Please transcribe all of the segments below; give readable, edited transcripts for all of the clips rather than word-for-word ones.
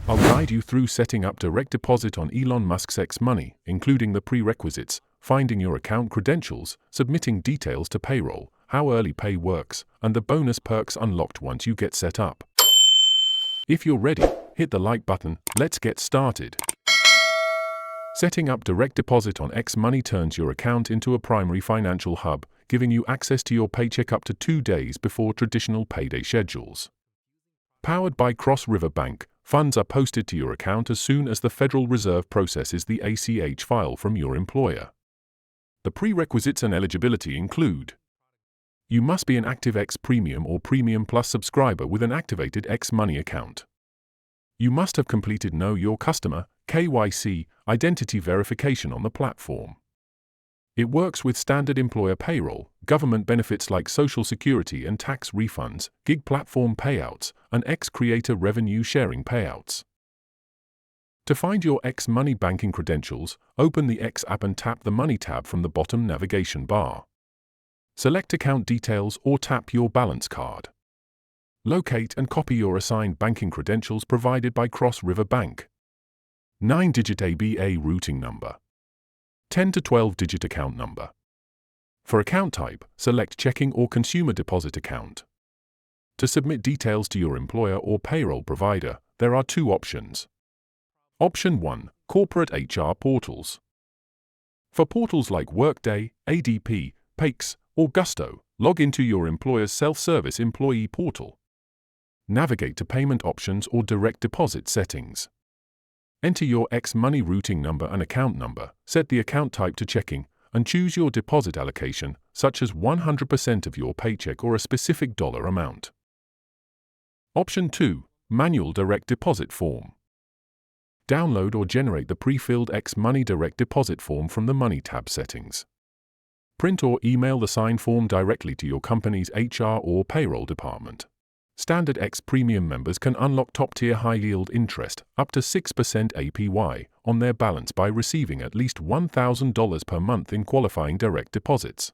I'll guide you through setting up direct deposit on Elon Musk's X Money, including the prerequisites, finding your account credentials, submitting details to Payroll, how early pay works, and the bonus perks unlocked once you get set up. If you're ready, hit the like button. Let's get started. Setting up direct deposit on X Money turns your account into a primary financial hub, giving you access to your paycheck up to 2 days before traditional payday schedules. Powered by Cross River Bank, funds are posted to your account as soon as the Federal Reserve processes the ACH file from your employer. The prerequisites and eligibility include: you must be an active X Premium or Premium Plus subscriber with an activated X Money account. You must have completed Know Your Customer (KYC) identity verification on the platform. It works with standard employer payroll, government benefits like Social Security and tax refunds, gig platform payouts, and X Creator revenue sharing payouts. To find your X Money banking credentials, open the X app and tap the Money tab from the bottom navigation bar. Select Account Details or tap your balance card. Locate and copy your assigned banking credentials provided by Cross River Bank. 9-digit ABA routing number. 10 to 12-digit account number. For account type, select checking or consumer deposit account. To submit details to your employer or payroll provider, there are 2 options. Option 1, Corporate HR Portals. For portals like Workday, ADP, Paycheck, or Gusto, log into your employer's self-service employee portal. Navigate to payment options or direct deposit settings. Enter your X Money routing number and account number, set the account type to checking, and choose your deposit allocation, such as 100% of your paycheck or a specific dollar amount. Option 2, Manual Direct Deposit Form. Download or generate the pre-filled X Money direct deposit form from the Money tab settings. Print or email the signed form directly to your company's HR or payroll department. Standard X Premium members can unlock top-tier high-yield interest, up to 6% APY, on their balance by receiving at least $1,000 per month in qualifying direct deposits.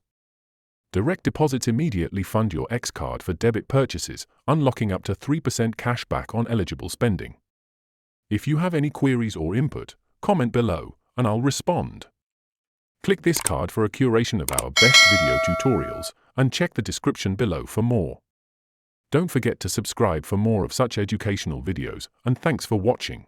Direct deposits immediately fund your X card for debit purchases, unlocking up to 3% cashback on eligible spending. If you have any queries or input, comment below, and I'll respond. Click this card for a curation of our best video tutorials, and check the description below for more. Don't forget to subscribe for more of such educational videos, and thanks for watching.